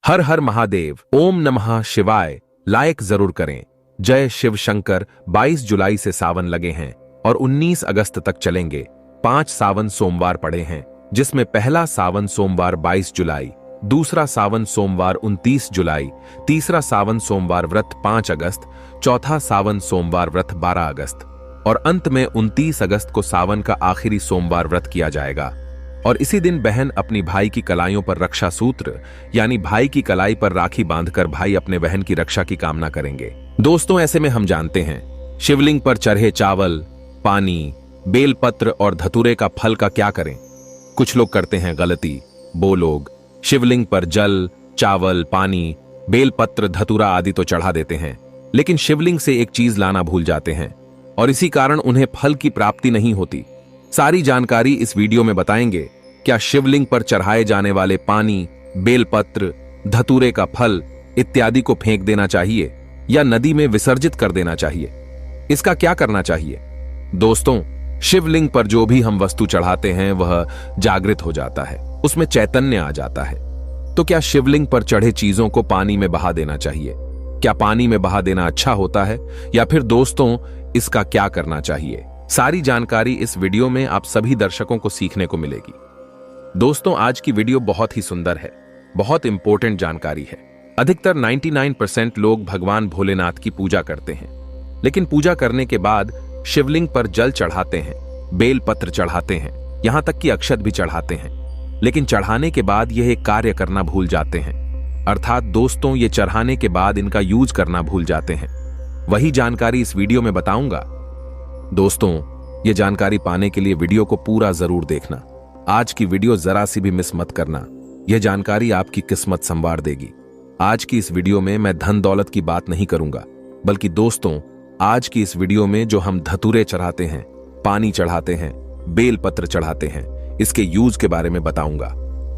हर हर महादेव, ओम नमः शिवाय लाइक जरूर करें। जय शिव शंकर। 22 जुलाई से सावन लगे हैं और 19 अगस्त तक चलेंगे। 5 सावन सोमवार पड़े हैं, जिसमें पहला सावन सोमवार 22 जुलाई, दूसरा सावन सोमवार 29 जुलाई, तीसरा सावन सोमवार व्रत 5 अगस्त, चौथा सावन सोमवार व्रत 12 अगस्त और अंत में 29 अगस्त को सावन का आखिरी सोमवार व्रत किया जाएगा। और इसी दिन बहन अपनी भाई की कलाइयों पर रक्षा सूत्र यानी भाई की कलाई पर राखी बांधकर भाई अपने बहन की रक्षा की कामना करेंगे। दोस्तों, ऐसे में हम जानते हैं शिवलिंग पर चढ़े चावल, पानी, बेलपत्र और धतूरे का फल का क्या करें। कुछ लोग करते हैं गलती। वो लोग शिवलिंग पर जल, चावल, पानी, बेलपत्र, धतूरा आदि तो चढ़ा देते हैं, लेकिन शिवलिंग से एक चीज लाना भूल जाते हैं और इसी कारण उन्हें फल की प्राप्ति नहीं होती। सारी जानकारी इस वीडियो में बताएंगे। क्या शिवलिंग पर चढ़ाए जाने वाले पानी, बेलपत्र, धतूरे का फल इत्यादि को फेंक देना चाहिए या नदी में विसर्जित कर देना चाहिए? इसका क्या करना चाहिए? दोस्तों, शिवलिंग पर जो भी हम वस्तु चढ़ाते हैं वह जागृत हो जाता है, उसमें चैतन्य आ जाता है। तो क्या शिवलिंग पर चढ़े चीजों को पानी में बहा देना चाहिए? क्या पानी में बहा देना अच्छा होता है या फिर दोस्तों इसका क्या करना चाहिए? सारी जानकारी इस वीडियो में आप सभी दर्शकों को सीखने को मिलेगी। दोस्तों, आज की वीडियो बहुत ही सुंदर है, बहुत इंपॉर्टेंट जानकारी है। अधिकतर 99% लोग भगवान भोलेनाथ की पूजा करते हैं, लेकिन पूजा करने के बाद शिवलिंग पर जल चढ़ाते हैं, बेल पत्र चढ़ाते हैं, यहां तक कि अक्षत भी चढ़ाते हैं, लेकिन चढ़ाने के बाद यह एक कार्य करना भूल जाते हैं। अर्थात दोस्तों, ये चढ़ाने के बाद इनका यूज करना भूल जाते हैं। वही जानकारी इस वीडियो में बताऊंगा। दोस्तों, ये जानकारी पाने के लिए वीडियो को पूरा जरूर देखना। आज की वीडियो जरा सी भी मिस मत करना, यह जानकारी आपकी किस्मत संवार देगी। आज की इस वीडियो में मैं धन दौलत की बात नहीं करूंगा, बल्कि दोस्तों आज की इस वीडियो में जो हम धतूरे चढ़ाते हैं, पानी चढ़ाते हैं, बेल पत्र चढ़ाते हैं, इसके यूज के बारे में बताऊंगा।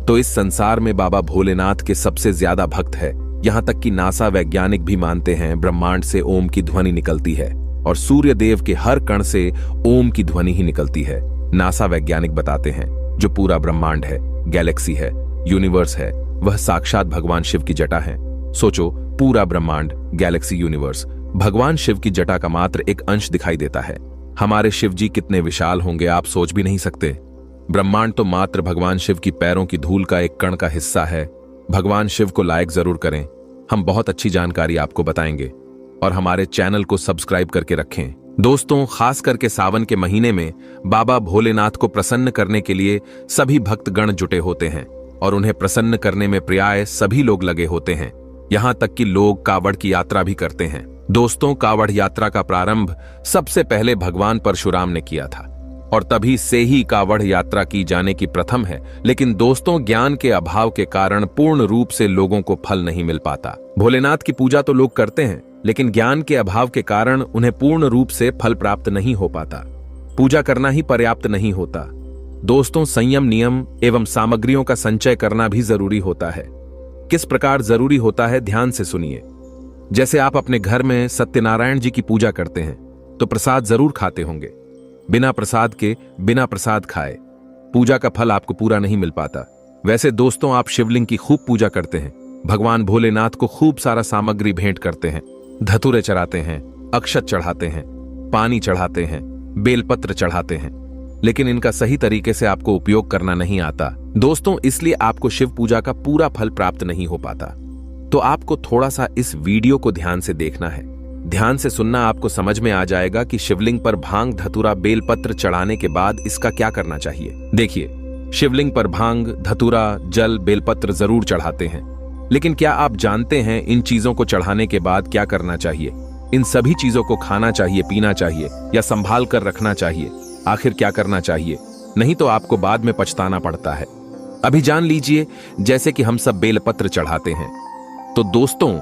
तो इस संसार में बाबा भोलेनाथ के सबसे ज्यादा भक्त है। यहां तक कि नासा वैज्ञानिक भी मानते हैं ब्रह्मांड से ओम की ध्वनि निकलती है और सूर्य देव के हर कण से ओम की ध्वनि ही निकलती है। नासा वैज्ञानिक बताते हैं जो पूरा ब्रह्मांड है, गैलेक्सी है, यूनिवर्स है, वह साक्षात भगवान शिव की जटा है। सोचो, पूरा ब्रह्मांड, गैलेक्सी, यूनिवर्स भगवान शिव की जटा का मात्र एक अंश दिखाई देता है। हमारे शिव जी कितने विशाल होंगे आप सोच भी नहीं सकते। ब्रह्मांड तो मात्र भगवान शिव की पैरों की धूल का एक कण का हिस्सा है। भगवान शिव को लाइक जरूर करें, हम बहुत अच्छी जानकारी आपको बताएंगे और हमारे चैनल को सब्सक्राइब करके रखें। दोस्तों, खास करके सावन के महीने में बाबा भोलेनाथ को प्रसन्न करने के लिए सभी भक्तगण जुटे होते हैं और उन्हें प्रसन्न करने में प्राय सभी लोग लगे होते हैं। यहां तक कि लोग कावड़ की यात्रा भी करते हैं। दोस्तों, कावड़ यात्रा का प्रारंभ सबसे पहले भगवान परशुराम ने किया था और तभी से ही कावड़ यात्रा की जाने की प्रथम है। लेकिन दोस्तों, ज्ञान के अभाव के कारण पूर्ण रूप से लोगों को फल नहीं मिल पाता। भोलेनाथ की पूजा तो लोग करते हैं, लेकिन ज्ञान के अभाव के कारण उन्हें पूर्ण रूप से फल प्राप्त नहीं हो पाता। पूजा करना ही पर्याप्त नहीं होता। दोस्तों, संयम, नियम एवं सामग्रियों का संचय करना भी जरूरी होता है। किस प्रकार जरूरी होता है, ध्यान से सुनिए। जैसे आप अपने घर में सत्यनारायण जी की पूजा करते हैं तो प्रसाद जरूर खाते होंगे। बिना प्रसाद के, बिना प्रसाद खाए पूजा का फल आपको पूरा नहीं मिल पाता। वैसे दोस्तों, आप शिवलिंग की खूब पूजा करते हैं, भगवान भोलेनाथ को खूब सारा सामग्री भेंट करते हैं, धतूरे चढ़ाते हैं, अक्षत चढ़ाते हैं, पानी चढ़ाते हैं, बेलपत्र चढ़ाते हैं, लेकिन इनका सही तरीके से आपको उपयोग करना नहीं आता। दोस्तों, इसलिए आपको शिव पूजा का पूरा फल प्राप्त नहीं हो पाता। तो आपको थोड़ा सा इस वीडियो को ध्यान से देखना है, ध्यान से सुनना। आपको समझ में आ जाएगा कि शिवलिंग पर भांग, धतूरा, बेलपत्र चढ़ाने के बाद इसका क्या करना चाहिए। देखिए, शिवलिंग पर भांग, धतूरा, जल, बेलपत्र जरूर चढ़ाते हैं, लेकिन क्या आप जानते हैं इन चीजों को चढ़ाने के बाद क्या करना चाहिए? इन सभी चीजों को खाना चाहिए, पीना चाहिए या संभाल कर रखना चाहिए? आखिर क्या करना चाहिए? नहीं तो आपको बाद में पछताना पड़ता है। अभी जान लीजिए। जैसे कि हम सब बेलपत्र चढ़ाते हैं, तो दोस्तों,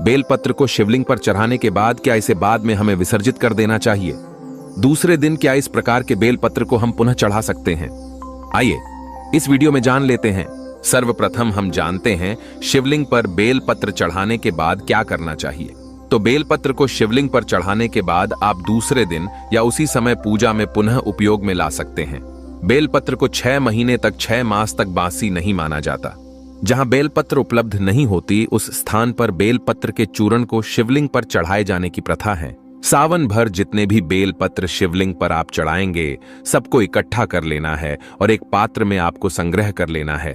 बेलपत्र को शिवलिंग पर चढ़ाने के बाद क्या इसे बाद में हमें विसर्जित कर देना चाहिए? दूसरे दिन क्या इस प्रकार के बेलपत्र को हम पुनः चढ़ा सकते हैं? आइए इस वीडियो में जान लेते हैं। सर्वप्रथम हम जानते हैं शिवलिंग पर बेलपत्र चढ़ाने के बाद क्या करना चाहिए। तो बेलपत्र को शिवलिंग पर चढ़ाने के बाद आप दूसरे दिन या उसी समय पूजा में पुनः उपयोग में ला सकते हैं। बेलपत्र को 6 महीने तक, 6 मास तक बासी नहीं माना जाता। जहां बेलपत्र उपलब्ध नहीं होती उस स्थान पर बेलपत्र के चूर्ण को शिवलिंग पर चढ़ाए जाने की प्रथा है। सावन भर जितने भी बेलपत्र शिवलिंग पर आप चढ़ाएंगे सबको इकट्ठा कर लेना है और एक पात्र में आपको संग्रह कर लेना है।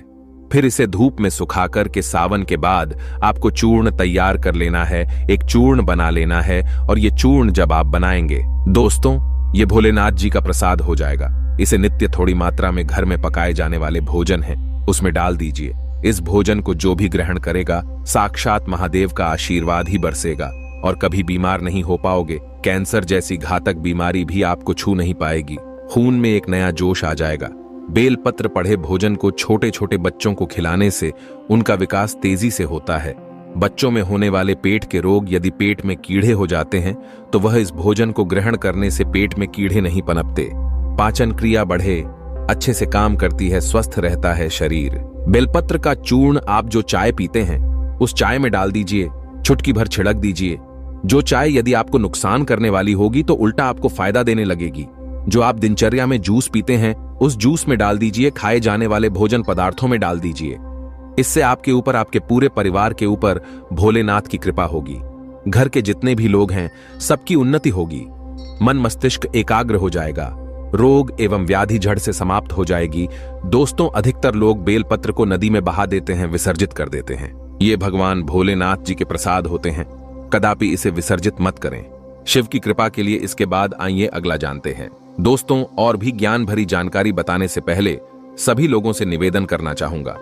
फिर इसे धूप में सुखाकर के सावन के बाद आपको चूर्ण तैयार कर लेना है, एक चूर्ण बना लेना है। और ये चूर्ण जब आप बनाएंगे दोस्तों, ये भोलेनाथ जी का प्रसाद हो जाएगा। इसे नित्य थोड़ी मात्रा में घर में पकाए जाने वाले भोजन है उसमें डाल दीजिए। इस भोजन को जो भी ग्रहण करेगा साक्षात महादेव का आशीर्वाद ही बरसेगा और कभी बीमार नहीं हो पाओगे। कैंसर जैसी घातक बीमारी भी आपको छू नहीं पाएगी। खून में एक नया जोश आ जाएगा। बेलपत्र पढ़े भोजन को छोटे छोटे बच्चों को खिलाने से उनका विकास तेजी से होता है। बच्चों में होने वाले पेट के रोग, यदि पेट में कीड़े हो जाते हैं तो वह इस भोजन को ग्रहण करने से पेट में कीड़े नहीं पनपते। पाचन क्रिया बढ़े, अच्छे से काम करती है, स्वस्थ रहता है शरीर। बेलपत्र का चूर्ण आप जो चाय पीते हैं उस चाय में डाल दीजिए, चुटकी भर छिड़क दीजिए। जो चाय यदि आपको नुकसान करने वाली होगी तो उल्टा आपको फायदा देने लगेगी। जो आप दिनचर्या में जूस पीते हैं उस जूस में डाल दीजिए, खाए जाने वाले भोजन पदार्थों में डाल दीजिए। इससे आपके ऊपर, आपके पूरे परिवार के ऊपर भोलेनाथ की कृपा होगी। घर के जितने भी लोग हैं सबकी उन्नति होगी। मन मस्तिष्क एकाग्र हो जाएगा। रोग एवं व्याधि जड़ से समाप्त हो जाएगी। दोस्तों, अधिकतर लोग बेलपत्र को नदी में बहा देते हैं, विसर्जित कर देते हैं। ये भगवान भोलेनाथ जी के प्रसाद होते हैं, कदापि इसे विसर्जित मत करें। शिव की कृपा के लिए इसके बाद आइए अगला जानते हैं। दोस्तों, और भी ज्ञान भरी जानकारी बताने से पहले सभी लोगों से निवेदन करना चाहूंगा,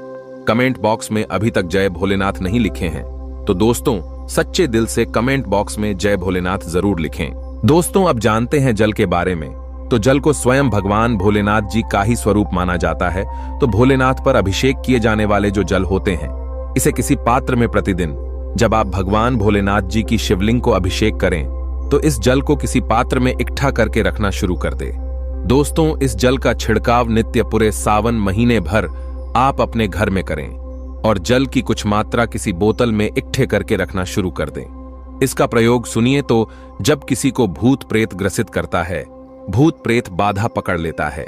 कमेंट बॉक्स में अभी तक जय भोलेनाथ नहीं लिखे हैं तो दोस्तों सच्चे दिल से कमेंट बॉक्स में जय भोलेनाथ जरूर लिखें। दोस्तों, अब जानते हैं जल के बारे में। तो जल को स्वयं भगवान भोलेनाथ जी का ही स्वरूप माना जाता है। तो भोलेनाथ पर अभिषेक किए जाने वाले जो जल होते हैं, इसे किसी पात्र में प्रतिदिन जब आप भगवान भोलेनाथ जी की शिवलिंग को अभिषेक करें तो इस जल को किसी पात्र में इकट्ठा करके रखना शुरू कर दे। दोस्तों, इस जल का छिड़काव नित्य पूरे सावन महीने भर आप अपने घर में करें और जल की कुछ मात्रा किसी बोतल में इकट्ठे करके रखना शुरू कर दें। इसका प्रयोग सुनिए तो जब किसी को भूत प्रेत ग्रसित करता है, भूत प्रेत बाधा पकड़ लेता है,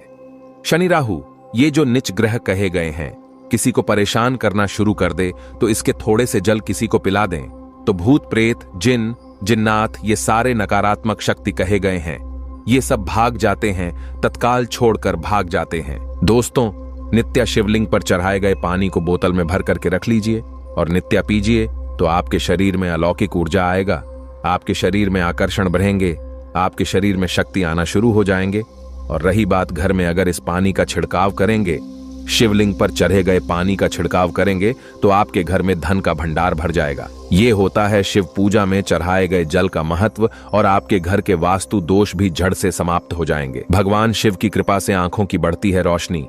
शनि राहु ये जो नीच ग्रह कहे गए हैं किसी को परेशान करना शुरू कर दे तो इसके थोड़े से जल किसी को पिला दें तो भूत प्रेत, जिन, जिन्नात ये सारे नकारात्मक शक्ति कहे गए हैं ये सब भाग जाते हैं, तत्काल छोड़कर भाग जाते हैं। दोस्तों, नित्य शिवलिंग पर चढ़ाए गए पानी को बोतल में भर करके रख लीजिए और नित्य पीजिए तो आपके शरीर में अलौकिक ऊर्जा आएगा, आपके शरीर में आकर्षण बढ़ेंगे, आपके शरीर में शक्ति आना शुरू हो जाएंगे। और रही बात घर में अगर इस पानी का छिड़काव करेंगे, शिवलिंग पर चढ़े गए पानी का छिड़काव करेंगे तो आपके घर में धन का भंडार भर जाएगा। ये होता है शिव पूजा में चढ़ाए गए जल का महत्व और आपके घर के वास्तु दोष भी जड़ से समाप्त हो जाएंगे। भगवान शिव की कृपा से आंखों की बढ़ती है रोशनी।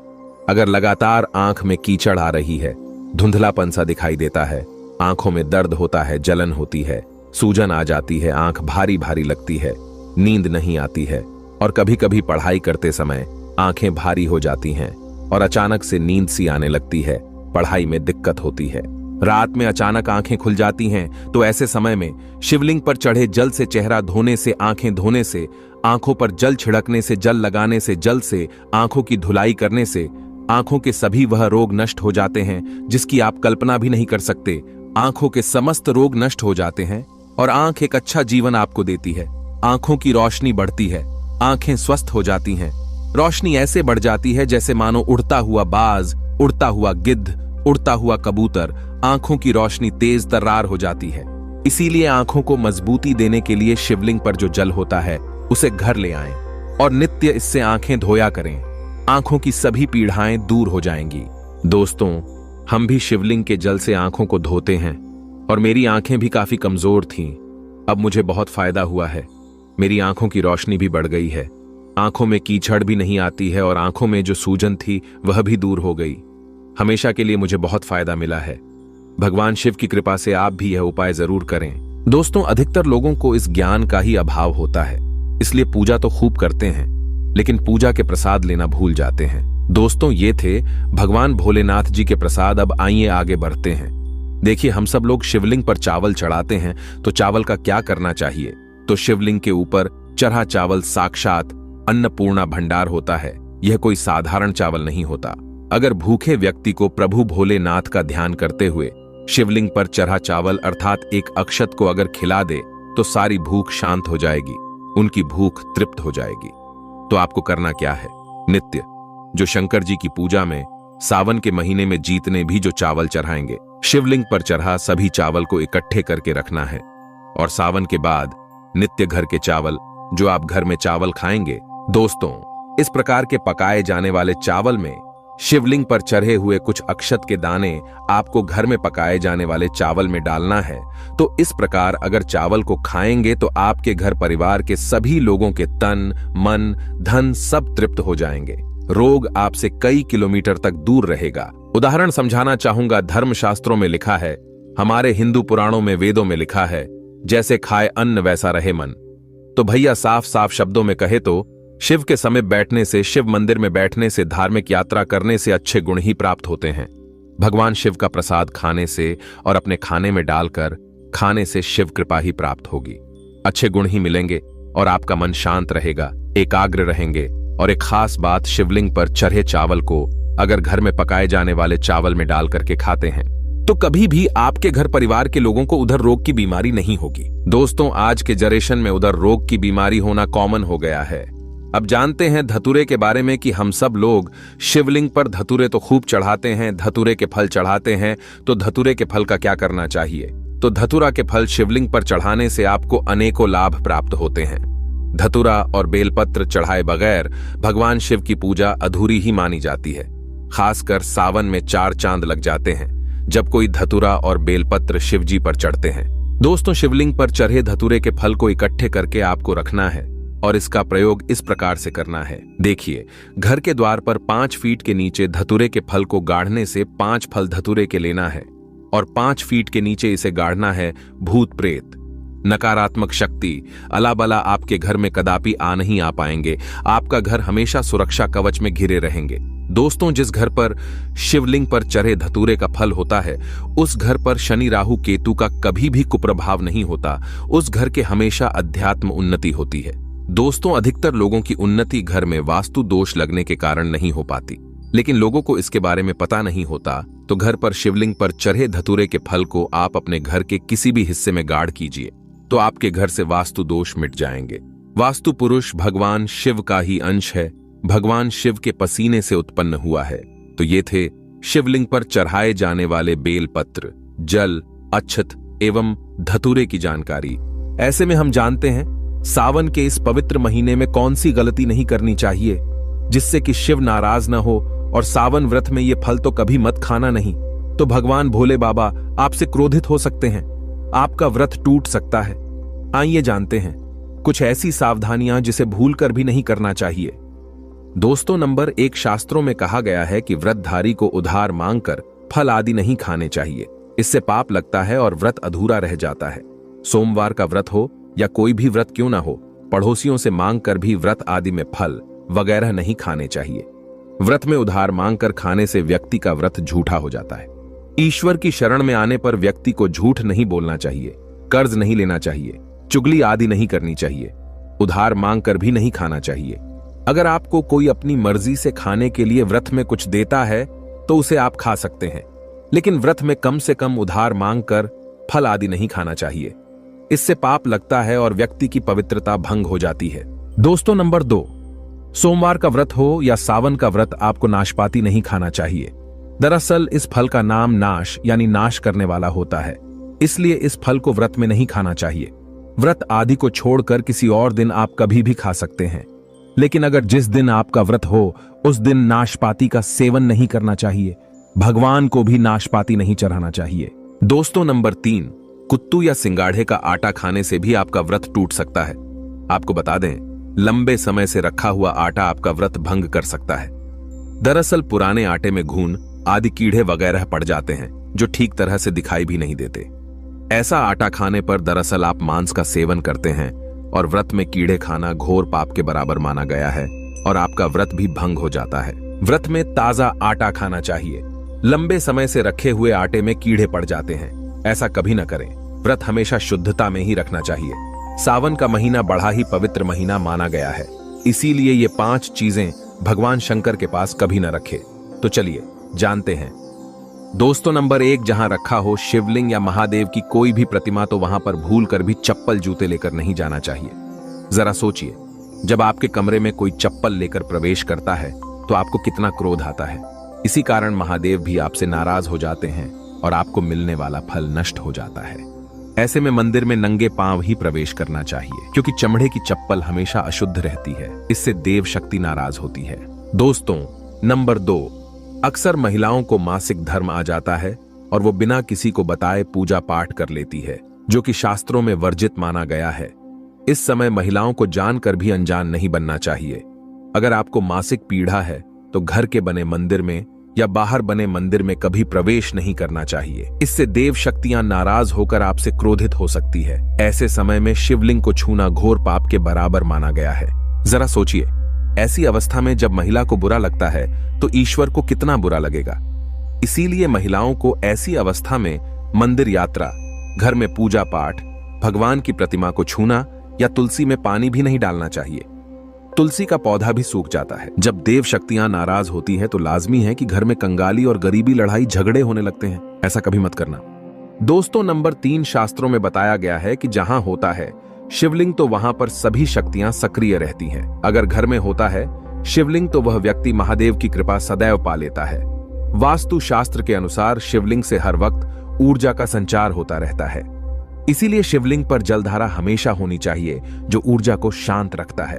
अगर लगातार आंख में कीचड़ आ रही है, धुंधलापन सा दिखाई देता है, आंखों में दर्द होता है, जलन होती है, सूजन आ जाती है, आंख भारी भारी लगती है, नींद नहीं आती है और कभी कभी पढ़ाई करते समय आंखें भारी हो जाती हैं और अचानक से नींद सी आने लगती है, पढ़ाई में दिक्कत होती है, रात में अचानक आंखें खुल जाती हैं, तो ऐसे समय में शिवलिंग पर चढ़े जल से चेहरा धोने से, आंखें धोने से, आंखों पर जल छिड़कने से, जल लगाने से, जल से आंखों की धुलाई करने से आंखों के सभी वह रोग नष्ट हो जाते हैं जिसकी आप कल्पना भी नहीं कर सकते। आंखों के समस्त रोग नष्ट हो जाते हैं और आंख एक अच्छा जीवन आपको देती है। आंखों की रोशनी बढ़ती है, आंखें स्वस्थ हो जाती हैं। रोशनी ऐसे बढ़ जाती है जैसे मानो उड़ता हुआ बाज, उड़ता हुआ गिद्ध, उड़ता हुआ कबूतर। आंखों की रोशनी तेज तर्रार हो जाती है। इसीलिए आंखों को मजबूती देने के लिए शिवलिंग पर जो जल होता है उसे घर ले आएं और नित्य इससे आंखें धोया करें। आंखों की सभी पीड़ाएं दूर हो जाएंगी। दोस्तों, हम भी शिवलिंग के जल से आंखों को धोते हैं और मेरी आंखें भी काफी कमजोर थीं। अब मुझे बहुत फायदा हुआ है, मेरी आंखों की रोशनी भी बढ़ गई है, आंखों में कीचड़ भी नहीं आती है और आंखों में जो सूजन थी वह भी दूर हो गई। हमेशा के लिए मुझे बहुत फायदा मिला है। भगवान शिव की कृपा से आप भी यह उपाय जरूर करें। दोस्तों, अधिकतर लोगों को इस ज्ञान का ही अभाव होता है, इसलिए पूजा तो खूब करते हैं लेकिन पूजा के प्रसाद लेना भूल जाते हैं। दोस्तों, ये थे भगवान भोलेनाथ जी के प्रसाद। अब आइए आगे बढ़ते हैं। देखिए, हम सब लोग शिवलिंग पर चावल चढ़ाते हैं तो चावल का क्या करना चाहिए? तो शिवलिंग के ऊपर चढ़ा चावल साक्षात अन्नपूर्णा भंडार होता है। यह कोई साधारण चावल नहीं होता। अगर भूखे व्यक्ति को प्रभु भोलेनाथ का ध्यान करते हुए शिवलिंग पर चढ़ा चावल अर्थात एक अक्षत को अगर खिला दे तो सारी भूख शांत हो जाएगी, उनकी भूख तृप्त हो जाएगी। तो आपको करना क्या है? नित्य जो शंकर जी की पूजा में सावन के महीने में जीतने भी जो चावल चढ़ाएंगे, शिवलिंग पर चढ़ा सभी चावल को इकट्ठे करके रखना है। और सावन के बाद नित्य घर के चावल जो आप घर में चावल खाएंगे, दोस्तों इस प्रकार के पकाए जाने वाले चावल में शिवलिंग पर चढ़े हुए कुछ अक्षत के दाने आपको घर में पकाए जाने वाले चावल में डालना है। तो इस प्रकार अगर चावल को खाएंगे तो आपके घर परिवार के सभी लोगों के तन, मन, धन सब तृप्त हो जाएंगे। रोग आपसे कई किलोमीटर तक दूर रहेगा। उदाहरण समझाना चाहूंगा, धर्मशास्त्रों में लिखा है, हमारे हिंदू पुराणों में, वेदों में लिखा है, जैसे खाए अन्न वैसा रहे मन। तो भैया साफ साफ शब्दों में कहे तो शिव के समीप बैठने से, शिव मंदिर में बैठने से, धार्मिक यात्रा करने से अच्छे गुण ही प्राप्त होते हैं। भगवान शिव का प्रसाद खाने से और अपने खाने में डालकर खाने से शिव कृपा ही प्राप्त होगी। अच्छे गुण ही मिलेंगे और आपका मन शांत रहेगा, एकाग्र रहेंगे। और एक खास बात, शिवलिंग पर चढ़े चावल को अगर घर में पकाए जाने वाले चावल में डाल करके खाते हैं तो कभी भी आपके घर परिवार के लोगों को उधर रोग की बीमारी नहीं होगी। दोस्तों आज के जनरेशन में उधर रोग की बीमारी होना कॉमन हो गया है। अब जानते हैं धतूरे के बारे में कि हम सब लोग शिवलिंग पर धतूरे तो खूब चढ़ाते हैं, धतूरे के फल चढ़ाते हैं। तो धतूरे के फल का क्या करना चाहिए? तो धतूरा के फल शिवलिंग पर चढ़ाने से आपको अनेकों लाभ प्राप्त होते हैं। धतूरा और बेलपत्र चढ़ाए बगैर भगवान शिव की पूजा अधूरी ही मानी जाती है। खासकर सावन में 4 चांद लग जाते हैं जब कोई धतूरा और बेलपत्र शिवजी पर चढ़ते हैं। दोस्तों शिवलिंग पर चढ़े धतूरे के फल को इकट्ठे करके आपको रखना है और इसका प्रयोग इस प्रकार से करना है। देखिए, घर के द्वार पर 5 फीट के नीचे धतूरे के फल को गाढ़ने से 5 फल धतूरे के लेना है और 5 फीट के नीचे इसे गाढ़ना है। भूत प्रेत, नकारात्मक शक्ति, अला बला आपके घर में कदापि नहीं आ पाएंगे। आपका घर हमेशा सुरक्षा कवच में घिरे रहेंगे। दोस्तों जिस घर पर शिवलिंग पर चढ़े धतूरे का फल होता है उस घर पर शनि राहु केतु का कभी भी कुप्रभाव नहीं होता। उस घर के हमेशा अध्यात्म उन्नति होती है। दोस्तों अधिकतर लोगों की उन्नति घर में वास्तु दोष लगने के कारण नहीं हो पाती, लेकिन लोगों को इसके बारे में पता नहीं होता। तो घर पर शिवलिंग पर चढ़े धतूरे के फल को आप अपने घर के किसी भी हिस्से में गाड़ कीजिए तो आपके घर से वास्तु दोष मिट जाएंगे। वास्तु पुरुष भगवान शिव का ही अंश है, भगवान शिव के पसीने से उत्पन्न हुआ है। तो ये थे शिवलिंग पर चढ़ाए जाने वाले बेलपत्र, जल, अक्षत एवं धतूरे की जानकारी। ऐसे में हम जानते हैं सावन के इस पवित्र महीने में कौन सी गलती नहीं करनी चाहिए जिससे कि शिव नाराज न हो। और सावन व्रत में ये फल तो कभी मत खाना नहीं, तो भगवान भोले बाबा आपसे क्रोधित हो सकते हैं, आपका व्रत टूट सकता है। आइए जानते हैं कुछ ऐसी सावधानियां जिसे भूलकर भी नहीं करना चाहिए। दोस्तों नंबर 1, शास्त्रों में कहा गया है कि व्रतधारी को उधार मांगकर फल आदि नहीं खाने चाहिए, इससे पाप लगता है और व्रत अधूरा रह जाता है। सोमवार का व्रत हो या कोई भी व्रत क्यों ना हो, पड़ोसियों से मांगकर भी व्रत आदि में फल वगैरह नहीं खाने चाहिए। व्रत में उधार मांगकर खाने से व्यक्ति का व्रत झूठा हो जाता है। ईश्वर की शरण में आने पर व्यक्ति को झूठ नहीं बोलना चाहिए, कर्ज नहीं लेना चाहिए, चुगली आदि नहीं करनी चाहिए, उधार मांगकर भी नहीं खाना चाहिए। अगर आपको कोई अपनी मर्जी से खाने के लिए व्रत में कुछ देता है तो उसे आप खा सकते हैं, लेकिन व्रत में कम से कम उधार मांगकर फल आदि नहीं खाना चाहिए। इससे पाप लगता है और व्यक्ति की पवित्रता भंग हो जाती है। दोस्तों नंबर 2, सोमवार का व्रत हो या सावन का व्रत आपको नाशपाती नहीं खाना चाहिए। दरअसल इस फल का नाम नाश यानी नाश करने वाला होता है, इसलिए इस फल को व्रत में नहीं खाना चाहिए। व्रत आदि को छोड़कर किसी और दिन आप कभी भी खा सकते हैं, लेकिन अगर जिस दिन आपका व्रत हो उस दिन नाशपाती का सेवन नहीं करना चाहिए। भगवान को भी नाशपाती नहीं चढ़ाना चाहिए। दोस्तों नंबर 3, कुत्तू या सिंगाड़े का आटा खाने से भी आपका व्रत टूट सकता है। आपको बता दें, लंबे समय से रखा हुआ आटा आपका व्रत भंग कर सकता है। दरअसल पुराने आटे में घून आदि कीड़े वगैरह पड़ जाते हैं जो ठीक तरह से दिखाई भी नहीं देते। ऐसा आटा खाने पर दरअसल आप मांस का सेवन करते हैं और व्रत में कीड़े खाना घोर पाप के बराबर माना गया है और आपका व्रत भी भंग हो जाता है। व्रत में ताजा आटा खाना चाहिए। लंबे समय से रखे हुए आटे में कीड़े पड़ जाते हैं, ऐसा कभी न करें। व्रत हमेशा शुद्धता में ही रखना चाहिए। सावन का महीना बड़ा ही पवित्र महीना माना गया है, इसीलिए ये 5 चीजें भगवान शंकर के पास कभी न रखे। तो चलिए जानते हैं। दोस्तों, नंबर 1, जहां रखा हो शिवलिंग या महादेव की कोई भी प्रतिमा तो वहां पर भूल कर भी चप्पल जूते लेकर नहीं जाना चाहिए। जरा सोचिए, जब आपके कमरे में कोई चप्पल लेकर प्रवेश करता है तो आपको कितना क्रोध आता है। इसी कारण महादेव भी आपसे नाराज हो जाते हैं और आपको मिलने वाला फल नष्ट हो जाता है। ऐसे में मंदिर में नंगे पांव ही प्रवेश करना चाहिए, क्योंकि चमड़े की चप्पल हमेशा अशुद्ध रहती है। इससे देव शक्ति नाराज होती है। दोस्तों, नंबर 2, अक्सर महिलाओं को मासिक धर्म आ जाता है और वो बिना किसी को बताए पूजा पाठ कर लेती है, जो कि शास्त्रों में वर्जित माना गया है। इस समय महिलाओं को जानकर भी अनजान नहीं बनना चाहिए। अगर आपको मासिक पीड़ा है तो घर के बने मंदिर में या बाहर बने मंदिर में कभी प्रवेश नहीं करना चाहिए। इससे देव शक्तियां नाराज होकर आपसे क्रोधित हो सकती है। ऐसे समय में शिवलिंग को छूना घोर पाप के बराबर माना गया है। जरा सोचिए, ऐसी अवस्था में जब महिला को बुरा लगता है तो ईश्वर को कितना बुरा लगेगा। इसीलिए महिलाओं को ऐसी अवस्था में मंदिर यात्रा, घर में पूजा पाठ, भगवान की प्रतिमा को छूना या तुलसी में पानी भी नहीं डालना चाहिए। तुलसी का पौधा भी सूख जाता है। जब देव शक्तियां नाराज होती है तो लाजमी है कि घर में कंगाली और गरीबी लड़ाई झगड़े होने लगते हैं। ऐसा कभी मत करना। दोस्तों, नंबर 3, शास्त्रों में बताया गया है कि जहां होता है शिवलिंग तो वहां पर सभी शक्तियां सक्रिय रहती हैं। अगर घर में होता है शिवलिंग तो वह व्यक्ति महादेव की कृपा सदैव पा लेता है। वास्तु शास्त्र के अनुसार शिवलिंग से हर वक्त ऊर्जा का संचार होता रहता है। इसीलिए शिवलिंग पर जलधारा हमेशा होनी चाहिए, जो ऊर्जा को शांत रखता है।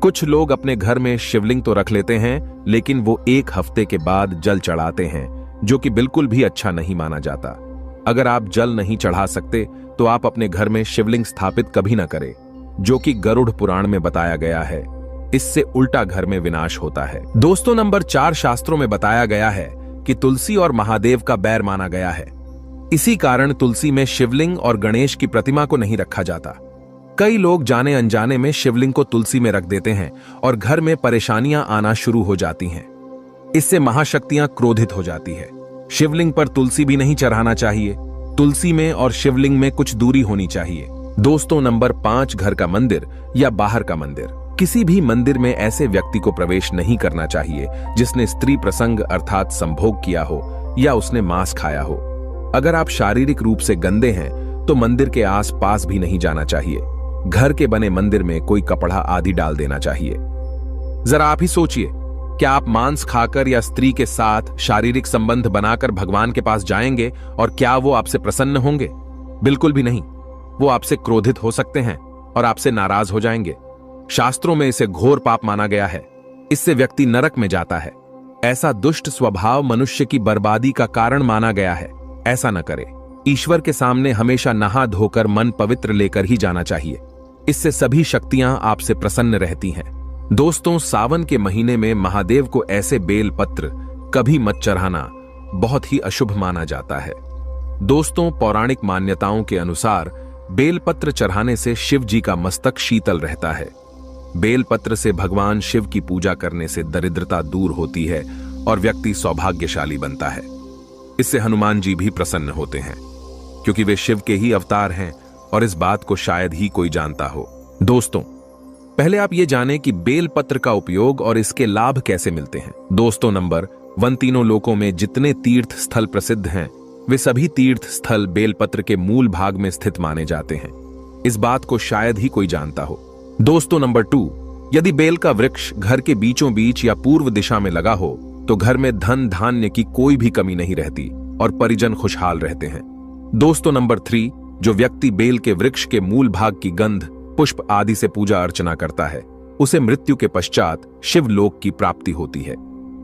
कुछ लोग अपने घर में शिवलिंग तो रख लेते हैं, लेकिन वो 1 हफ्ते के बाद जल चढ़ाते हैं, जो कि बिल्कुल भी अच्छा नहीं माना जाता। अगर आप जल नहीं चढ़ा सकते तो आप अपने घर में शिवलिंग स्थापित कभी न करें, जो कि गरुड़ पुराण में बताया गया है। इससे उल्टा घर में विनाश होता है। दोस्तों, नंबर 4, शास्त्रों में बताया गया है कि तुलसी और महादेव का बैर माना गया है। इसी कारण तुलसी में शिवलिंग और गणेश की प्रतिमा को नहीं रखा जाता। कई लोग जाने अनजाने में शिवलिंग को तुलसी में रख देते हैं और घर में परेशानियां आना शुरू हो जाती हैं। इससे महाशक्तियां क्रोधित हो जाती है। शिवलिंग पर तुलसी भी नहीं चढ़ाना चाहिए। तुलसी में और शिवलिंग में कुछ दूरी होनी चाहिए। दोस्तों, नंबर 5, घर का मंदिर या बाहर का मंदिर। किसी भी मंदिर में ऐसे व्यक्ति को प्रवेश नहीं करना चाहिए जिसने स्त्री प्रसंग अर्थात संभोग किया हो या उसने मांस खाया हो। अगर आप शारीरिक रूप से गंदे हैं तो मंदिर के आस पास भी नहीं जाना चाहिए। घर के बने मंदिर में कोई कपड़ा आदि डाल देना चाहिए। जरा आप ही सोचिए, क्या आप मांस खाकर या स्त्री के साथ शारीरिक संबंध बनाकर भगवान के पास जाएंगे और क्या वो आपसे प्रसन्न होंगे? बिल्कुल भी नहीं। वो आपसे क्रोधित हो सकते हैं और आपसे नाराज हो जाएंगे। शास्त्रों में इसे घोर पाप माना गया है। इससे व्यक्ति नरक में जाता है। ऐसा दुष्ट स्वभाव मनुष्य की बर्बादी का कारण माना गया है। ऐसा न करें। ईश्वर के सामने हमेशा नहा धोकर मन पवित्र लेकर ही जाना चाहिए। इससे सभी शक्तियां आपसे प्रसन्न रहती हैं। दोस्तों, सावन के महीने में महादेव को ऐसे बेल पत्र कभी मत चढ़ाना बहुत ही अशुभ माना जाता है। दोस्तों, पौराणिक मान्यताओं के अनुसार बेलपत्र चढ़ाने से शिव जी का मस्तक शीतल रहता है। बेलपत्र से भगवान शिव की पूजा करने से दरिद्रता दूर होती है और व्यक्ति सौभाग्यशाली बनता है। इससे हनुमान जी भी प्रसन्न होते हैं, क्योंकि वे शिव के ही अवतार हैं और इस बात को शायद ही कोई जानता हो। दोस्तों, पहले आप ये जानें कि बेलपत्र का उपयोग और इसके लाभ कैसे मिलते हैं। दोस्तों, नंबर 1, तीनों लोकों में जितने तीर्थ स्थल प्रसिद्ध हैं वे सभी तीर्थ स्थल बेलपत्र के मूल भाग में स्थित माने जाते हैं। इस बात को शायद ही कोई जानता हो। दोस्तों, नंबर 2, यदि बेल का वृक्ष घर के बीचों बीच या पूर्व दिशा में लगा हो तो घर में धन धान्य की कोई भी कमी नहीं रहती और परिजन खुशहाल रहते हैं। दोस्तों, नंबर 3, जो व्यक्ति बेल के वृक्ष के मूल भाग की गंध, पुष्प आदि से पूजा अर्चना करता है उसे मृत्यु के पश्चात शिवलोक की प्राप्ति होती है।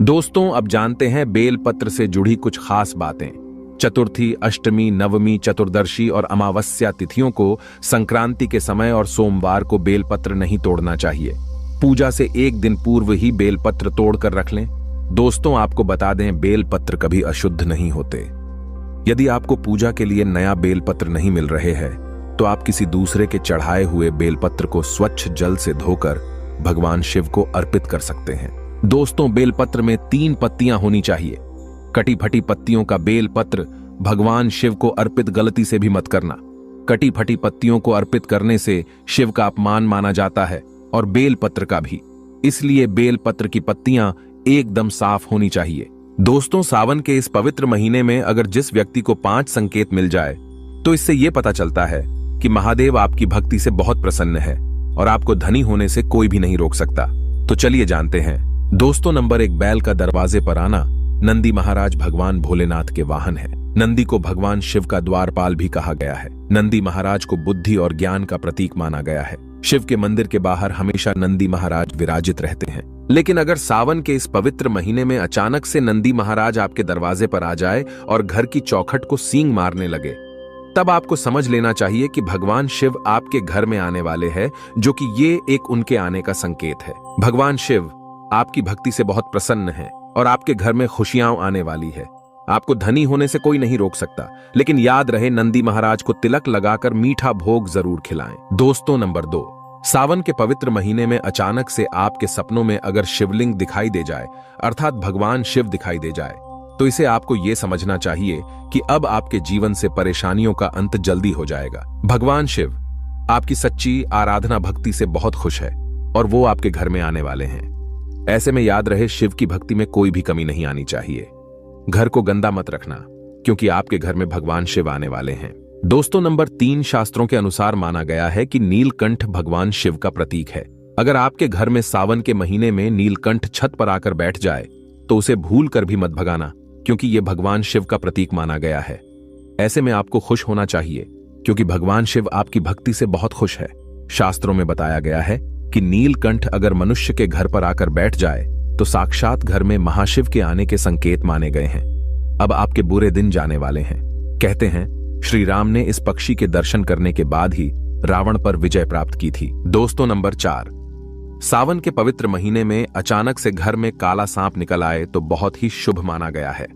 दोस्तों, अब जानते हैं बेल पत्र से जुड़ी कुछ खास बातें। चतुर्थी, अष्टमी, नवमी, चतुर्दशी और अमावस्या तिथियों को संक्रांति के समय और सोमवार को बेलपत्र नहीं तोड़ना चाहिए। पूजा से 1 दिन पूर्व ही बेलपत्र तोड़कर रख लें। दोस्तों, आपको बता दें, बेलपत्र कभी अशुद्ध नहीं होते। यदि आपको पूजा के लिए नया बेलपत्र नहीं मिल रहे हैं तो आप किसी दूसरे के चढ़ाए हुए बेलपत्र को स्वच्छ जल से धोकर भगवान शिव को अर्पित कर सकते हैं। दोस्तों, बेलपत्र में 3 पत्तियां होनी चाहिए। कटी फटी पत्तियों का बेलपत्र भगवान शिव को अर्पित गलती से भी मत करना। कटी फटी पत्तियों को अर्पित करने से शिव का अपमान माना जाता है और बेलपत्र का भी। इसलिए बेलपत्र की पत्तियां एकदम साफ होनी चाहिए। दोस्तों, सावन के इस पवित्र महीने में अगर जिस व्यक्ति को 5 संकेत मिल जाए तो इससे यह पता चलता है कि महादेव आपकी भक्ति से बहुत प्रसन्न है और आपको धनी होने से कोई भी नहीं रोक सकता। तो चलिए जानते हैं। दोस्तों, नंबर 1, बैल का दरवाजे पर आना। नंदी महाराज भगवान भोलेनाथ के वाहन है। नंदी को भगवान शिव का द्वारपाल भी कहा गया है। नंदी महाराज को बुद्धि और ज्ञान का प्रतीक माना गया है। शिव के मंदिर के बाहर हमेशा नंदी महाराज विराजित रहते हैं। लेकिन अगर सावन के इस पवित्र महीने में अचानक से नंदी महाराज आपके दरवाजे पर आ जाए और घर की चौखट को सींग मारने लगे, तब आपको समझ लेना चाहिए कि भगवान शिव आपके घर में आने वाले हैं, जो कि ये एक उनके आने का संकेत है। भगवान शिव आपकी भक्ति से बहुत प्रसन्न है और आपके घर में खुशियां आने वाली है। आपको धनी होने से कोई नहीं रोक सकता, लेकिन याद रहे, नंदी महाराज को तिलक लगाकर मीठा भोग जरूर खिलाएं। दोस्तों, नंबर 2, सावन के पवित्र महीने में अचानक से आपके सपनों में अगर शिवलिंग दिखाई दे जाए, अर्थात भगवान शिव दिखाई दे जाए, तो इसे आपको यह समझना चाहिए कि अब आपके जीवन से परेशानियों का अंत जल्दी हो जाएगा। भगवान शिव आपकी सच्ची आराधना भक्ति से बहुत खुश है और वो आपके घर में आने वाले हैं। ऐसे में याद रहे, शिव की भक्ति में कोई भी कमी नहीं आनी चाहिए। घर को गंदा मत रखना, क्योंकि आपके घर में भगवान शिव आने वाले हैं। दोस्तों, नंबर 3, शास्त्रों के अनुसार माना गया है कि नीलकंठ भगवान शिव का प्रतीक है। अगर आपके घर में सावन के महीने में नीलकंठ छत पर आकर बैठ जाए तो उसे भूल कर भी मत भगाना, क्योंकि यह भगवान शिव का प्रतीक माना गया है। ऐसे में आपको खुश होना चाहिए, क्योंकि भगवान शिव आपकी भक्ति से बहुत खुश है। शास्त्रों में बताया गया है कि नीलकंठ अगर मनुष्य के घर पर आकर बैठ जाए तो साक्षात घर में महाशिव के आने के संकेत माने गए हैं। अब आपके बुरे दिन जाने वाले हैं। कहते हैं, श्री राम ने इस पक्षी के दर्शन करने के बाद ही रावण पर विजय प्राप्त की थी। दोस्तों, नंबर 4, सावन के पवित्र महीने में अचानक से घर में काला सांप निकल आए तो बहुत ही शुभ माना गया है।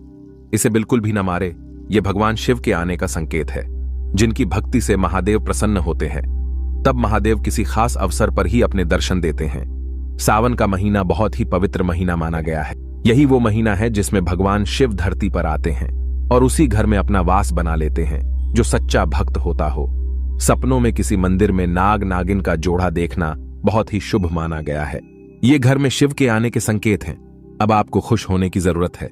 इसे बिल्कुल भी न मारे, यह भगवान शिव के आने का संकेत है। जिनकी भक्ति से महादेव प्रसन्न होते हैं, तब महादेव किसी खास अवसर पर ही अपने दर्शन देते हैं। सावन का महीना बहुत ही पवित्र महीना माना गया है। यही वो महीना है जिसमें भगवान शिव धरती पर आते हैं और उसी घर में अपना वास बना लेते हैं जो सच्चा भक्त होता हो। सपनों में किसी मंदिर में नाग नागिन का जोड़ा देखना बहुत ही शुभ माना गया है। ये घर में शिव के आने के संकेत हैं। अब आपको खुश होने की जरूरत है।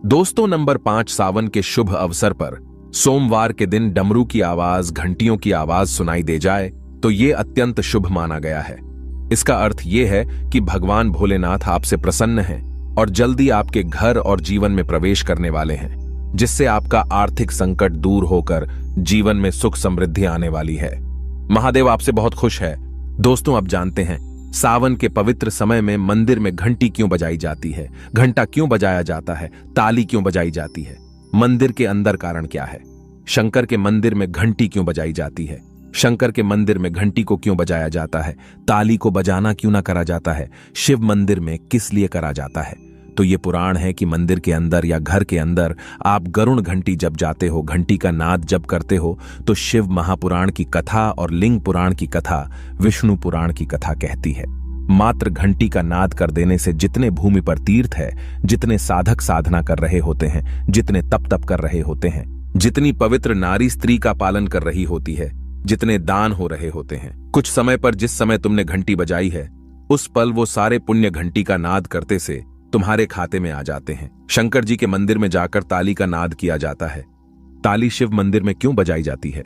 दोस्तों, नंबर 5, सावन के शुभ अवसर पर सोमवार के दिन डमरू की आवाज, घंटियों की आवाज सुनाई दे जाए तो ये अत्यंत शुभ माना गया है। इसका अर्थ यह है कि भगवान भोलेनाथ आपसे प्रसन्न हैं और जल्दी आपके घर और जीवन में प्रवेश करने वाले हैं, जिससे आपका आर्थिक संकट दूर होकर जीवन में सुख समृद्धि आने वाली है। महादेव आपसे बहुत खुश है। दोस्तों, अब जानते हैं सावन के पवित्र समय में मंदिर में घंटी क्यों बजाई जाती है, घंटा क्यों बजाया जाता है, ताली क्यों बजाई जाती है। मंदिर के अंदर कारण क्या है? शंकर के मंदिर में घंटी क्यों बजाई जाती है? शंकर के मंदिर में घंटी को क्यों बजाया जाता है? ताली को बजाना क्यों ना करा जाता है? शिव मंदिर में किस लिए करा जाता है? तो ये पुराण है कि मंदिर के अंदर या घर के अंदर आप गरुण घंटी जब जाते हो, घंटी का नाद जब करते हो, तो शिव महापुराण की कथा और लिंग पुराण की कथा, विष्णु पुराण की कथा कहती है। मात्र घंटी का नाद कर देने से जितने भूमि पर तीर्थ है, जितने साधक साधना कर रहे होते हैं, जितने तप कर रहे होते हैं, जितनी पवित्र नारी स्त्री का पालन कर रही होती है, जितने दान हो रहे होते हैं, कुछ समय पर जिस समय तुमने घंटी बजाई है, उस पल वो सारे पुण्य घंटी का नाद करते से तुम्हारे खाते में आ जाते हैं। शंकर जी के मंदिर में जाकर ताली का नाद किया जाता है। ताली शिव मंदिर में क्यों बजाई जाती है?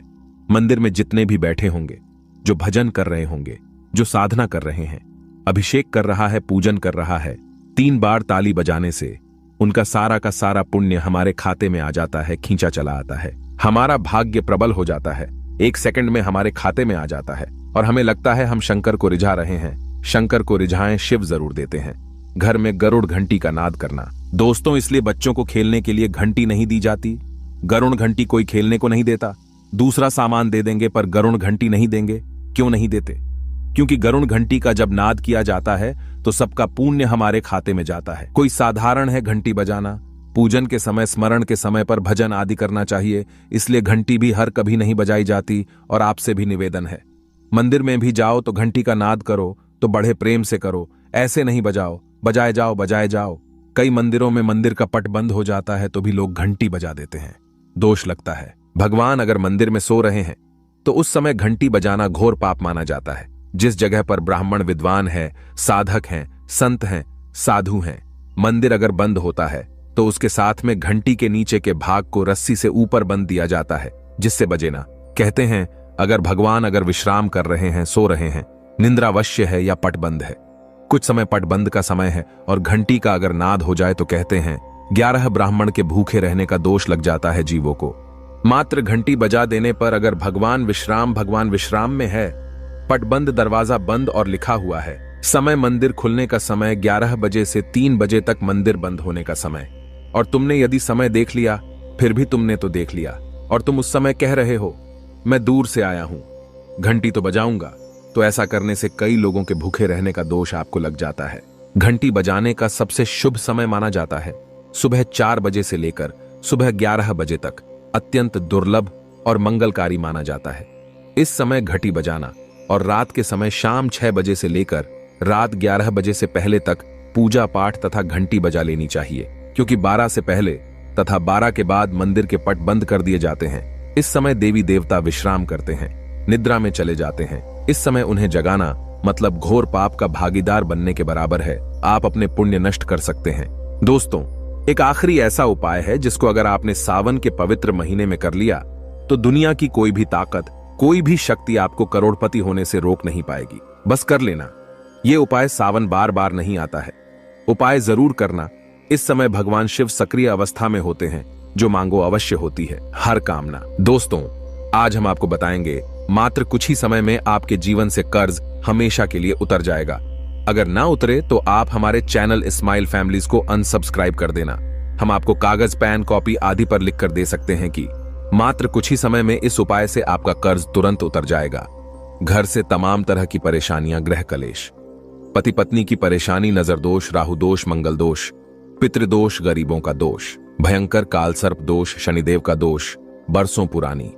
मंदिर में जितने भी बैठे होंगे, जो भजन कर रहे होंगे, जो साधना कर रहे हैं, अभिषेक कर रहा है, पूजन कर रहा है, 3 बार ताली बजाने से उनका सारा का सारा पुण्य हमारे खाते में आ जाता है, खींचा चला आता है। हमारा भाग्य प्रबल हो जाता है, 1 सेकंड में हमारे खाते में आ जाता है और हमें लगता है हम शंकर को रिझा रहे हैं। शंकर को रिझाएं शिव जरूर देते हैं। घर में गरुड़ घंटी का नाद करना। दोस्तों, इसलिए बच्चों को खेलने के लिए घंटी नहीं दी जाती। गरुड़ घंटी कोई खेलने को नहीं देता। दूसरा सामान दे देंगे पर गरुड़ घंटी नहीं देंगे। क्यों नहीं देते? क्योंकि गरुड़ घंटी का जब नाद किया जाता है तो सबका पुण्य हमारे खाते में जाता है। कोई साधारण है घंटी बजाना, पूजन के समय, स्मरण के समय पर भजन आदि करना चाहिए, इसलिए घंटी भी हर कभी नहीं बजाई जाती। और आपसे भी निवेदन है, मंदिर में भी जाओ तो घंटी का नाद करो तो बड़े प्रेम से करो, ऐसे नहीं बजाओ। बजाए जाओ, बजाए जाओ। कई मंदिरों में मंदिर का पट बंद हो जाता है तो भी लोग घंटी बजा देते हैं, दोष लगता है। भगवान अगर मंदिर में सो रहे हैं तो उस समय घंटी बजाना घोर पाप माना जाता है। जिस जगह पर ब्राह्मण विद्वान है, साधक हैं, संत हैं, साधु हैं, मंदिर अगर बंद होता है तो उसके साथ में घंटी के नीचे के भाग को रस्सी से ऊपर बंद दिया जाता है, जिससे बजे ना। कहते हैं अगर विश्राम कर रहे हैं, सो रहे हैं, निंद्रावश्य है या पट बंद है, कुछ समय पट बंद का समय है और घंटी का अगर नाद हो जाए तो कहते हैं 11 ब्राह्मण के भूखे रहने का दोष लग जाता है जीवों को। मात्र घंटी बजा देने पर अगर भगवान विश्राम में है, पटबंद दरवाजा बंद और लिखा हुआ है समय मंदिर खुलने का समय 11 बजे से 3 बजे तक मंदिर बंद होने का समय, और तुमने यदि समय देख लिया, फिर भी तुमने तो देख लिया और तुम उस समय कह रहे हो मैं दूर से आया हूं, घंटी तो बजाऊंगा, तो ऐसा करने से कई लोगों के भूखे रहने का दोष आपको लग जाता है। घंटी बजाने का सबसे शुभ समय माना जाता है सुबह 4 बजे से लेकर सुबह 11 बजे तक अत्यंत दुर्लभ और मंगलकारी माना जाता है। इस समय घंटी बजाना और रात के समय शाम 6 बजे से लेकर रात 11 बजे से पहले तक पूजा पाठ तथा घंटी बजा लेनी चाहिए, क्योंकि 12 से पहले तथा 12 के बाद मंदिर के पट बंद कर दिए जाते हैं। इस समय देवी देवता विश्राम करते हैं, निद्रा में चले जाते हैं। इस समय उन्हें जगाना मतलब घोर पाप का भागीदार बनने के बराबर है। आप अपने पुण्य नष्ट कर सकते हैं। दोस्तों, एक आखिरी ऐसा उपाय है जिसको अगर आपने सावन के पवित्र महीने में कर लिया तो दुनिया की कोई भी ताकत, कोई भी शक्ति आपको करोड़पति होने से रोक नहीं पाएगी। बस कर लेना। यह उपाय सावन बार बार नहीं आता है, उपाय जरूर करना। इस समय भगवान शिव सक्रिय अवस्था में होते हैं, जो मांगो अवश्य होती है हर कामना। दोस्तों, आज हम आपको बताएंगे मात्र कुछ ही समय में आपके जीवन से कर्ज हमेशा के लिए उतर जाएगा। अगर ना उतरे तो आप हमारे चैनल स्माइल फैमिलीज को अनसब्सक्राइब कर देना। हम आपको कागज, पेन, कॉपी आदि पर लिखकर दे सकते हैं कि मात्र कुछ ही समय में इस उपाय से आपका कर्ज तुरंत उतर जाएगा। घर से तमाम तरह की परेशानियां, गृह कलेश, पति पत्नी की परेशानी, नजर दोष, राहु दोष, मंगल दोष, पितृदोष, गरीबों का दोष, भयंकर काल सर्प दोष, शनिदेव का दोष, बरसों पुरानी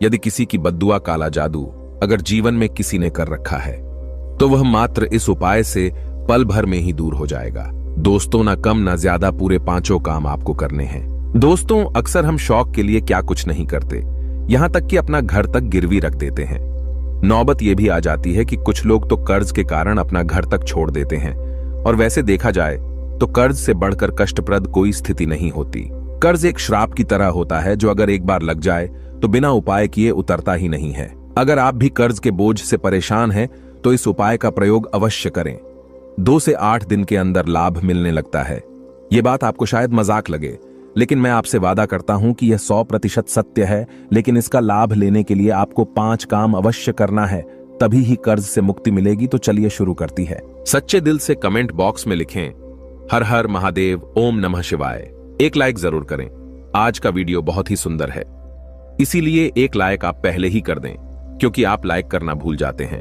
यदि किसी की बद्दुआ, काला जादू अगर जीवन में किसी ने कर रखा है तो वह मात्र इस उपाय से पल भर में ही दूर हो जाएगा। दोस्तों, ना कम ना ज्यादा पूरे 5 काम आपको करने हैं। दोस्तों, अक्सर हम शौक के लिए क्या कुछ नहीं करते, यहां तक कि अपना घर तक गिरवी रख देते हैं। नौबत यह भी आ जाती है कि कुछ लोग तो कर्ज के कारण अपना घर तक छोड़ देते हैं, और वैसे देखा जाए तो कर्ज से बढ़कर कष्टप्रद कोई स्थिति नहीं होती। कर्ज एक श्राप की तरह होता है जो अगर एक बार लग जाए तो बिना उपाय किए उतरता ही नहीं है। अगर आप भी कर्ज के बोझ से परेशान हैं तो इस उपाय का प्रयोग अवश्य करें। 2 से 8 दिन के अंदर लाभ मिलने लगता है। यह बात आपको शायद मजाक लगे, लेकिन मैं आपसे वादा करता हूं कि यह 100% सत्य है। लेकिन इसका लाभ लेने के लिए आपको 5 काम अवश्य करना है, तभी ही कर्ज से मुक्ति मिलेगी। तो चलिए शुरू करती है। सच्चे दिल से कमेंट बॉक्स में लिखें हर हर महादेव, ओम नमः शिवाय। एक लाइक जरूर करें। आज का वीडियो बहुत ही सुंदर है, इसीलिए एक लाइक आप पहले ही कर दें, क्योंकि आप लाइक करना भूल जाते हैं।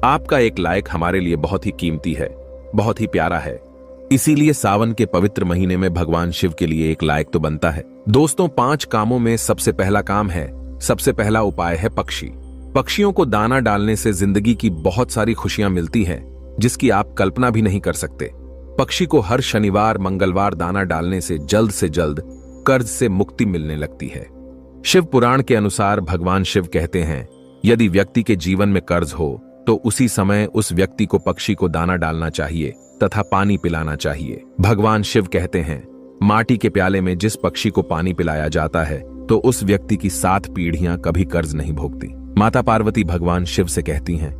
आपका एक लाइक हमारे लिए बहुत ही कीमती है, बहुत ही प्यारा है। इसीलिए सावन के पवित्र महीने में भगवान शिव के लिए एक लाइक तो बनता है। दोस्तों, 5 कामों में सबसे पहला काम है, सबसे पहला उपाय है पक्षी। पक्षियों को दाना डालने से जिंदगी की बहुत सारी खुशियां मिलती हैं, जिसकी आप कल्पना भी नहीं कर सकते। पक्षी को हर शनिवार, मंगलवार दाना डालने से जल्द कर्ज से मुक्ति मिलने लगती है। शिव पुराण के अनुसार भगवान शिव कहते हैं, यदि व्यक्ति के जीवन में कर्ज हो तो उसी समय उस व्यक्ति को पक्षी को दाना डालना चाहिए तथा पानी पिलाना चाहिए। भगवान शिव कहते हैं, माटी के प्याले में जिस पक्षी को पानी पिलाया जाता है तो उस व्यक्ति की 7 पीढ़ियां कभी कर्ज नहीं भोगती। माता पार्वती भगवान शिव से कहती हैं,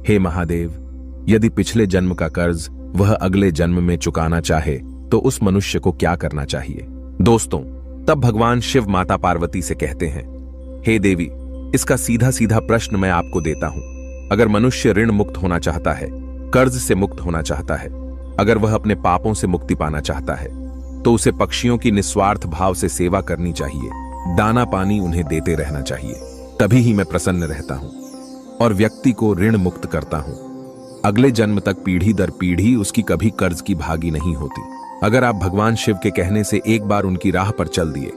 हे महादेव, यदि पिछले जन्म का कर्ज वह अगले जन्म में चुकाना चाहे तो उस मनुष्य को क्या करना चाहिए। दोस्तों, तब भगवान शिव माता पार्वती से कहते हैं, हे देवी, इसका सीधा सीधा प्रश्न मैं आपको देता हूं। अगर मनुष्य ऋण मुक्त होना चाहता है, कर्ज से मुक्त होना चाहता है, अगर वह अपने पापों से मुक्ति पाना चाहता है, तो उसे पक्षियों की निस्वार्थ भाव से सेवा करनी चाहिए, दाना पानी उन्हें देते रहना चाहिए। तभी ही मैं प्रसन्न रहता हूं और व्यक्ति को ऋण मुक्त करता हूं। अगले जन्म तक पीढ़ी दर पीढ़ी उसकी कभी कर्ज की भागी नहीं होती। अगर आप भगवान शिव के कहने से एक बार उनकी राह पर चल दिए,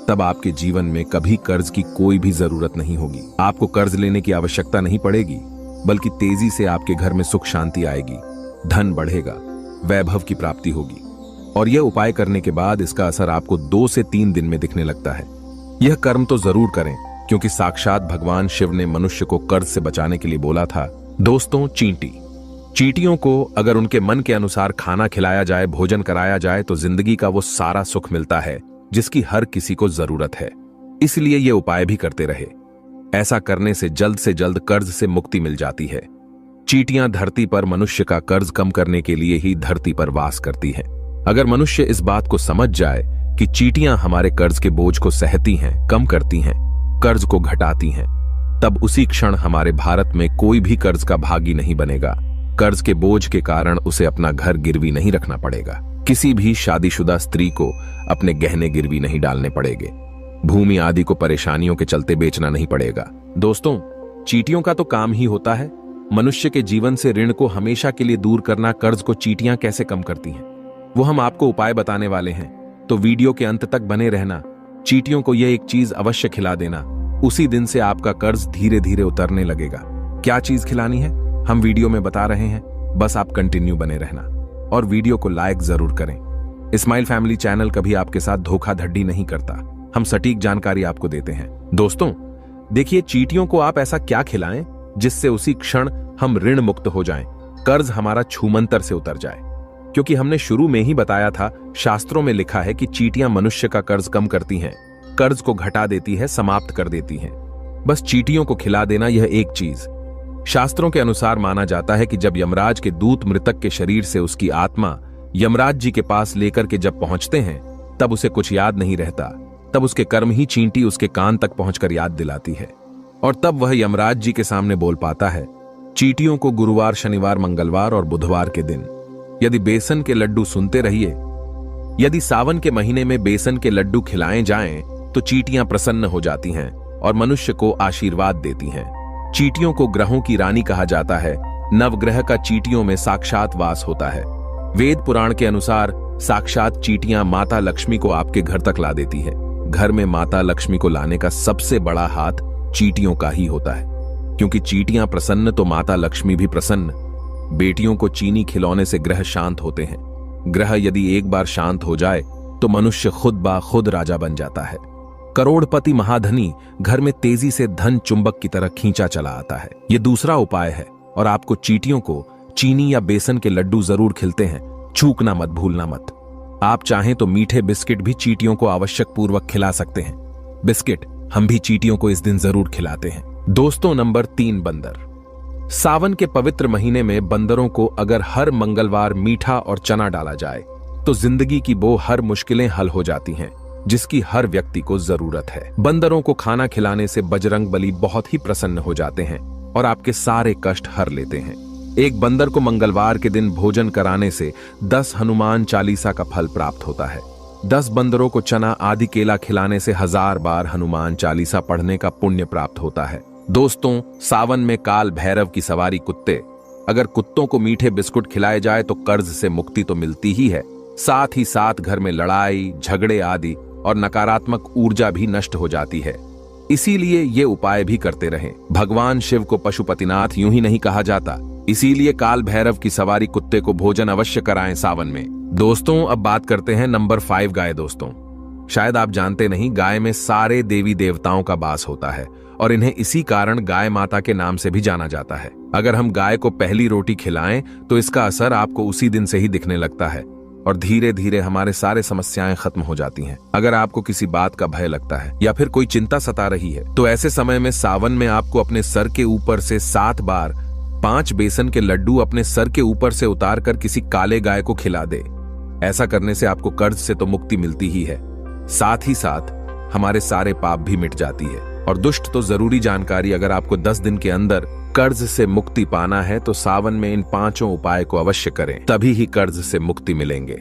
तब आपके जीवन में कभी कर्ज की कोई भी जरूरत नहीं होगी। आपको कर्ज लेने की आवश्यकता नहीं पड़ेगी, बल्कि तेजी से आपके घर में सुख शांति आएगी, धन बढ़ेगा, वैभव की प्राप्ति होगी। और यह उपाय करने के बाद इसका असर आपको 2 से 3 दिन में दिखने लगता है। यह कर्म तो जरूर करें, क्योंकि साक्षात भगवान शिव ने मनुष्य को कर्ज से बचाने के लिए बोला था। दोस्तों, चींटी चींटियों को अगर उनके मन के अनुसार खाना खिलाया जाए, भोजन कराया जाए, तो जिंदगी का वो सारा सुख मिलता है जिसकी हर किसी को जरूरत है। इसलिए ये उपाय भी करते रहे। ऐसा करने से जल्द कर्ज से मुक्ति मिल जाती है। चींटियां धरती पर मनुष्य का कर्ज कम करने के लिए ही धरती पर वास करती हैं। अगर मनुष्य इस बात को समझ जाए कि चींटियां हमारे कर्ज के बोझ को सहती हैं, कम करती हैं, कर्ज को घटाती हैं, तब उसी क्षण हमारे भारत में कोई भी कर्ज का भागी नहीं बनेगा। कर्ज के बोझ के कारण उसे अपना घर गिरवी नहीं रखना पड़ेगा। किसी भी शादीशुदा स्त्री को अपने गहने गिरवी नहीं डालने पड़ेंगे। भूमि आदि को परेशानियों के चलते बेचना नहीं पड़ेगा। दोस्तों, चींटियों का तो काम ही होता है मनुष्य के जीवन से ऋण को हमेशा के लिए दूर करना। कर्ज को चींटियां कैसे कम करती हैं, वो हम आपको उपाय बताने वाले हैं, तो वीडियो के अंत तक बने रहना। चींटियों को यह एक चीज अवश्य खिला देना, उसी दिन से आपका कर्ज धीरे धीरे उतरने लगेगा। क्या चीज खिलानी है हम वीडियो में बता रहे हैं, बस आप कंटिन्यू बने रहना और वीडियो को लाइक जरूर करें। स्माइल फैमिली चैनल कभी आपके साथ धोखाधड़ी नहीं करता, हम सटीक जानकारी आपको देते हैं। दोस्तों देखिए, चींटियों को आप ऐसा क्या खिलाएं जिससे उसी क्षण हम ऋण मुक्त हो जाएं, कर्ज हमारा छूमंतर से उतर जाए। क्योंकि हमने शुरू में ही बताया था, शास्त्रों में लिखा है कि चींटियां मनुष्य का कर्ज कम करती हैं, कर्ज को घटा देती है, समाप्त कर देती हैं। बस चींटियों को खिला देना यह एक चीज। शास्त्रों के अनुसार माना जाता है कि जब यमराज के दूत मृतक के शरीर से उसकी आत्मा यमराज जी के पास लेकर के जब पहुंचते हैं, तब उसे कुछ याद नहीं रहता। तब उसके कर्म ही चींटी उसके कान तक पहुंचकर याद दिलाती है और तब वह यमराज जी के सामने बोल पाता है। चींटियों को गुरुवार, शनिवार, मंगलवार और बुधवार के दिन यदि बेसन के लड्डू, सुनते रहिए, यदि सावन के महीने में बेसन के लड्डू खिलाए जाएं तो चींटियां प्रसन्न हो जाती हैं और मनुष्य को आशीर्वाद देती हैं। चींटियों को ग्रहों की रानी कहा जाता है। नवग्रह का चींटियों में साक्षात वास होता है। वेद पुराण के अनुसार साक्षात चींटियां माता लक्ष्मी को आपके घर तक ला देती है। घर में माता लक्ष्मी को लाने का सबसे बड़ा हाथ चींटियों का ही होता है, क्योंकि चींटियां प्रसन्न तो माता लक्ष्मी भी प्रसन्न। बेटियों को चीनी खिलौने से ग्रह शांत होते हैं। ग्रह यदि एक बार शांत हो जाए तो मनुष्य खुद ब खुद राजा बन जाता है। करोड़पति महाधनी घर में तेजी से धन चुंबक की तरह खींचा चला आता है। यह दूसरा उपाय है और आपको चींटियों को चीनी या बेसन के लड्डू जरूर खिलते हैं, चूकना मत, भूलना मत। आप चाहें तो मीठे बिस्किट भी चींटियों को आवश्यक पूर्वक खिला सकते हैं। बिस्किट हम भी चींटियों को इस दिन जरूर खिलाते हैं। दोस्तों नंबर 3, बंदर। सावन के पवित्र महीने में बंदरों को अगर हर मंगलवार मीठा और चना डाला जाए तो जिंदगी की वो हर मुश्किलें हल हो जाती हैं जिसकी हर व्यक्ति को जरूरत है। बंदरों को खाना खिलाने से बजरंग बली बहुत ही प्रसन्न हो जाते हैं और आपके सारे कष्ट हर लेते हैं। एक बंदर को मंगलवार के दिन भोजन कराने से 10 हनुमान चालीसा का फल प्राप्त होता है। 10 बंदरों को चना आदि केला खिलाने से 1000 बार हनुमान चालीसा पढ़ने का पुण्य प्राप्त होता है। दोस्तों सावन में काल भैरव की सवारी कुत्ते। अगर कुत्तों को मीठे बिस्कुट खिलाए जाए तो कर्ज से मुक्ति तो मिलती ही है, साथ ही साथ घर में लड़ाई, झगड़े आदि और नकारात्मक ऊर्जा भी नष्ट हो जाती है। इसीलिए ये उपाय भी करते रहें। भगवान शिव को पशुपतिनाथ यूं ही नहीं कहा जाता, इसीलिए काल भैरव की सवारी कुत्ते को भोजन अवश्य कराएं सावन में। दोस्तों अब बात करते हैं नंबर 5, गाय। दोस्तों शायद आप जानते नहीं, गाय में सारे देवी देवताओं का वास होता है और इन्हें इसी कारण गाय माता के नाम से भी जाना जाता है। अगर हम गाय को पहली रोटी खिलाएं तो इसका असर आपको उसी दिन से ही दिखने लगता है और धीरे धीरे हमारे सारे समस्याएं खत्म हो जाती हैं। अगर आपको किसी बात का भय लगता है या फिर कोई चिंता सता रही है तो ऐसे समय में सावन में आपको अपने सर के ऊपर से 7 बार 5 बेसन के लड्डू अपने सर के ऊपर से उतार कर किसी काले गाय को खिला दे। ऐसा करने से आपको कर्ज से तो मुक्ति मिलती ही है, साथ ही साथ हमारे सारे पाप भी मिट जाती है। और दुष्ट तो जरूरी जानकारी, अगर आपको 10 दिन के अंदर कर्ज से मुक्ति पाना है तो सावन में इन 5 उपाय को अवश्य करें, तभी ही कर्ज से मुक्ति मिलेंगे।